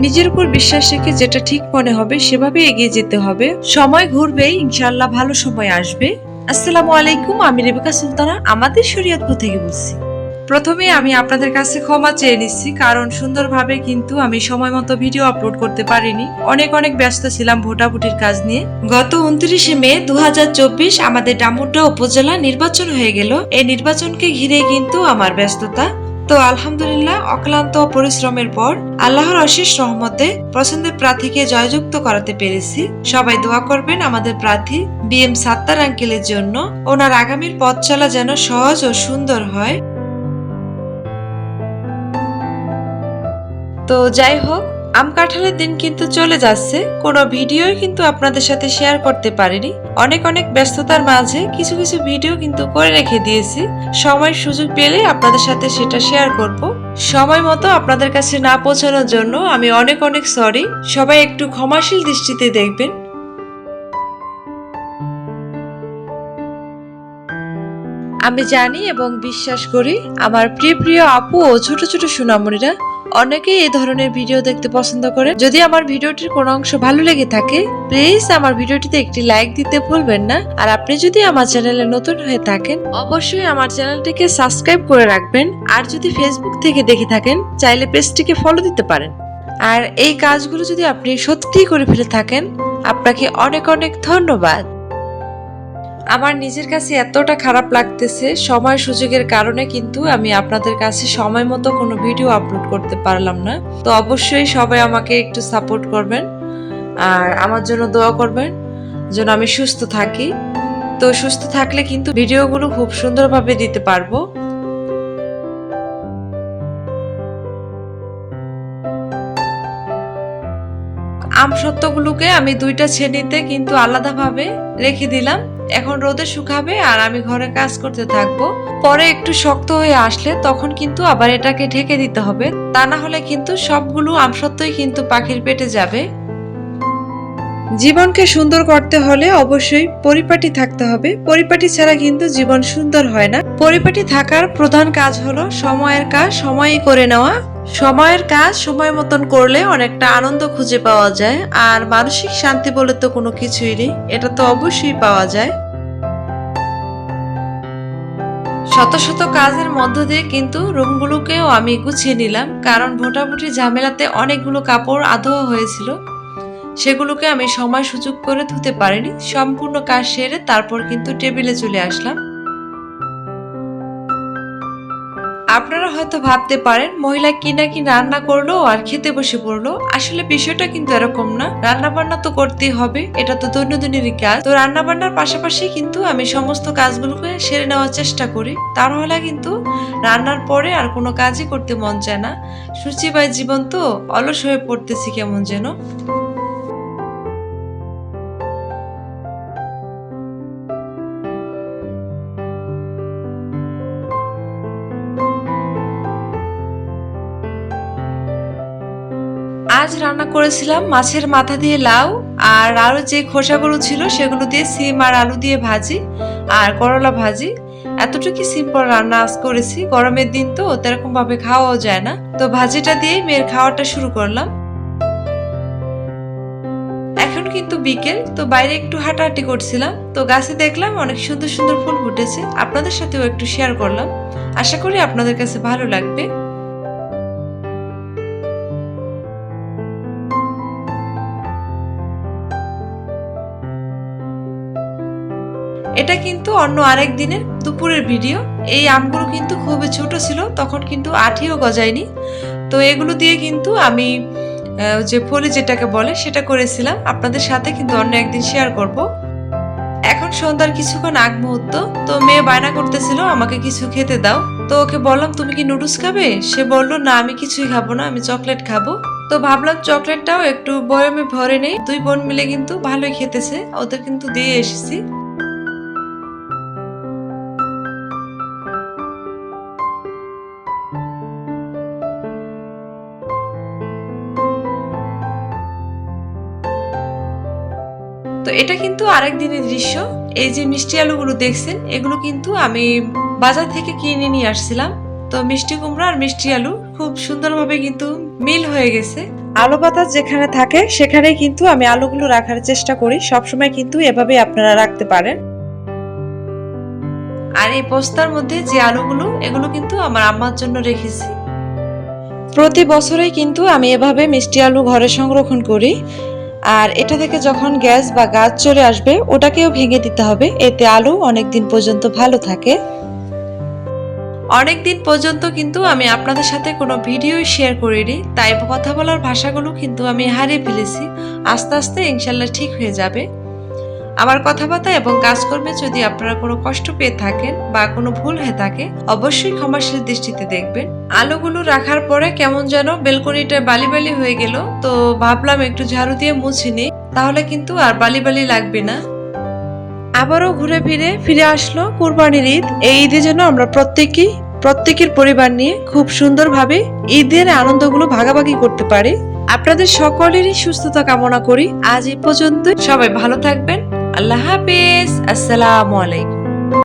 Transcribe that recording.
নিজের উপর বিশ্বাস রেখে যেটা ঠিক মনে হবে সেভাবে এগিয়ে যেতে হবে। সময় ঘুরবে, ইনশাআল্লাহ ভালো সময় আসবে। আসসালামু আলাইকুম, আমি রেবেকা সুলতানা আমাদের শরীয়তপুর থেকে বলছি। প্রথমে আমি আপনাদের কাছে ক্ষমা চেয়ে নিচ্ছি, কারণ সুন্দরভাবে কিন্তু আমি সময় মতো ভিডিও আপলোড করতে পারিনি। অনেক অনেক ব্যস্ত ছিলাম ভোটাভুটির কাজ নিয়ে। গত 29শে মে 2024 আমাদের ডামুড্যা উপজেলা নির্বাচন হয়ে গেল। এই নির্বাচনকে ঘিরে কিন্তু আমার ব্যস্ততা। তো আলহামদুলিল্লাহ, অক্লান্ত পরিশ্রমের পর আল্লাহর অশেষ রহমতে পছন্দের প্রার্থীকে জয়যুক্ত করাতে পেরেছি। সবাই দোয়া করবেন আমাদের প্রার্থী BM সাত্তার আঙ্কেলের জন্য। ওনার আগামীর পথ চলা যেন সহজ ও সুন্দর হয়। তো যাই হোক, আম কাঁঠালের দিন কিন্তু চলে যাচ্ছে, কোনো ভিডিও কিন্তু আপনাদের সাথে শেয়ার করতে পারিনি। অনেক অনেক ব্যস্ততার মাঝে কিছু কিছু ভিডিও কিন্তু করে রেখে দিয়েছি। সময় সুযোগ পেলে আপনাদের সাথে সেটা শেয়ার করব। সময় মতো আপনাদের কাছে না পৌঁছানোর জন্য আমি অনেক অনেক সরি। সবাই একটু ক্ষমাশীল দৃষ্টিতে দেখবেন। আমি জানি এবং বিশ্বাস করি আমার প্রিয় প্রিয় আপু ও ছোট ছোট সোনামণিরা অনেকেই এই ধরনের ভিডিও দেখতে পছন্দ করে। যদি আমার ভিডিওটির কোনো অংশ ভালো লেগে থাকে, প্লিজ আমার ভিডিওটিতে একটি লাইক দিতে ভুলবেন না। আর আপনি যদি আমার চ্যানেলে নতুন হয়ে থাকেন, অবশ্যই আমার চ্যানেলটিকে সাবস্ক্রাইব করে রাখবেন। আর যদি ফেসবুক থেকে দেখে থাকেন, চাইলে পেজটিকে ফলো দিতে পারেন। আর এই কাজগুলো যদি আপনি সত্যিই করে ফেলে থাকেন, আপনাকে অনেক অনেক ধন্যবাদ। আমার নিজের কাছে এতটা খারাপ লাগতেছে, সময় সুযোগের কারণে কিন্তু আমি আপনাদের কাছে সময় মতো কোনো ভিডিও আপলোড করতে পারলাম না। তো অবশ্যই সবাই আমাকে একটু সাপোর্ট করবেন আর আমার জন্য দোয়া করবেন যেন আমি সুস্থ থাকি। তো সুস্থ থাকলে কিন্তু ভিডিওগুলো খুব সুন্দরভাবে দিতে পারবো। আম সত্ত্বগুলোকে আমি দুইটা শ্রেণীতে কিন্তু আলাদাভাবে রেখে দিলাম। এখন রোদে শুকাবে আর আমি ঘরে কাজ করতে থাকবো। পরে একটু শক্ত হয়ে আসলে তখন কিন্তু আবার এটাকে ঢেকে দিতে হবে, তা না হলে কিন্তু সবগুলো আমসত্ত্বই কিন্তু পাখির পেটে যাবে। জীবনকে সুন্দর করতে হলে অবশ্যই পরিপাটি থাকতে হবে। পরিপাটি ছাড়া কিন্তু জীবন সুন্দর হয় না। পরিপাটি থাকার প্রধান কাজ হলো সময়ের কাজ সময়ই করে নেওয়া। সময়ের কাজ সময় মতন করলে অনেকটা আনন্দ খুঁজে পাওয়া যায়। আর মানসিক শান্তি বলে তো কোনো কিছুই নেই, এটা তো অবশ্যই পাওয়া যায়। শত শত কাজের মধ্য দিয়ে কিন্তু রুমগুলোকেও আমি গুছিয়ে নিলাম, কারণ ভোটাভুটি ঝামেলাতে অনেকগুলো কাপড় আধোয়া হয়েছিল। সেগুলোকে আমি সময় সুযোগ করে ধুতে পারিনি। সম্পূর্ণ কাজ সেরে তারপর কিন্তু টেবিলে চলে আসলাম। আপনারা হয়তো ভাবতে পারেন মহিলা কি নাকি রান্না করলো আর খেতে বসে পড়লো। আসলে বিষয়টা কিন্তু এরকম না। রান্না বান্না তো করতেই হবে, এটা তো দৈনন্দিনেরই কাজ। তো রান্না বান্নার পাশাপাশি কিন্তু আমি সমস্ত কাজগুলোকে সেরে নেওয়ার চেষ্টা করি। তাহলে কিন্তু রান্নার পরে আর কোনো কাজই করতে মন চায় না। সূচিবাই জীবন তো, অলস হয়ে পড়তেছি কেমন যেন। আজ রান্না করেছিলাম মাছের মাথা দিয়ে লাউ, আর আরো যে খোসাগুলো ছিল সেগুলো দিয়ে সিম আর আলু দিয়ে ভাজি আর করলা ভাজি। এতটুকু সিম্পল রান্না আজ করেছি। গরমের দিন তো তেরকম ভাবে খাওয়াও যায় না। তো ভাজিটা দিয়ে মেয়ের খাওয়াটা শুরু করলাম। এখন কিন্তু বিকেল, তো বাইরে একটু হাঁটাহাঁটি করছিলাম। তো গাছে দেখলাম অনেক সুন্দর সুন্দর ফুল ফুটেছে, আপনাদের সাথেও একটু শেয়ার করলাম। আশা করি আপনাদের কাছে ভালো লাগবে। এটা কিন্তু অন্য আরেক দিনের দুপুরের ভিডিও। এই আমগুলো কিন্তু খুবই ছোট ছিল, তখন কিন্তু আঠিও গজায়নি। তো এগুলো দিয়ে কিন্তু আমি যে ফলি যেটাকে বলে সেটা করেছিলাম, আপনাদের সাথে কিন্তু অন্য একদিন শেয়ার করব। এখন সন্ধ্যার কিছুক্ষণ আগ মুহূর্ত। তো মেয়ে বায়না করতেছিল আমাকে কিছু খেতে দাও। তো ওকে বললাম তুমি কি নুডলস খাবে? সে বলল না, আমি কিছুই খাবো না, আমি চকলেট খাবো। তো ভাবলাম চকলেটটাও একটু বয়মে ভরে নেই। দুই বোন মিলে কিন্তু ভালোই খেতেছে, ওদের কিন্তু দিয়ে এসেছি। তো এটা কিন্তু আরেক দিনের দৃশ্য। এই যে মিষ্টি আলুগুলো দেখছেন, এগুলো কিন্তু আমি বাজার থেকে কিনে নিয়ে আসছিলাম। তো মিষ্টি কুমড়া আর মিষ্টি আলু খুব সুন্দরভাবে কিন্তু মিল হয়ে গেছে। আলু পাতা যেখানে থাকে সেখানেই কিন্তু আমি আলুগুলো রাখার চেষ্টা করি। সবসময় কিন্তু এভাবে আপনারা রাখতে পারেন। আর এই বস্তার মধ্যে যে আলুগুলো, এগুলো কিন্তু আমার আম্মার জন্য রেখেছি। প্রতি বছরেই কিন্তু আমি এভাবে মিষ্টি আলু ঘরে সংরক্ষণ করি। আর এটা থেকে যখন গ্যাস বা গাছ চলে আসবে ওটাকেও ভেঙে দিতে হবে, এতে আলু অনেকদিন পর্যন্ত ভালো থাকে। অনেকদিন পর্যন্ত কিন্তু আমি আপনাদের সাথে কোনো ভিডিও শেয়ার করিনি, তাই কথা বলার ভাষাগুলো কিন্তু আমি হারিয়ে ফেলেছি। আস্তে আস্তে ইনশাল্লাহ ঠিক হয়ে যাবে। আমার কথাবার্তা এবং কাজকর্মে যদি আপনারা কোনো কষ্ট পেয়ে থাকেন বা কোনো ভুল হয়ে থাকে অবশ্যই ক্ষমাশীল দৃষ্টিতে দেখবেন। আলুগুলো রাখার পরে কেমন যেন বেলকনিটা বালি বালি হয়ে গেল, তো ভাবলাম একটু ঝাড়ু দিয়ে মুছে নিই, তাহলে কিন্তু আর বালি বালি লাগবে না। আবারও ঘুরে ফিরে আসলো কুরবানির ঈদ। এই ঈদের জন্য আমরা প্রত্যেকের পরিবার নিয়ে খুব সুন্দরভাবে ঈদের আনন্দগুলো ভাগাভাগি করতে পারি। আপনাদের সকলেরই সুস্থতা কামনা করি। আজ এই পর্যন্ত, সবাই ভালো থাকবেন। আল্লাহ হাফেজ। আসসালামু আলাইকুম।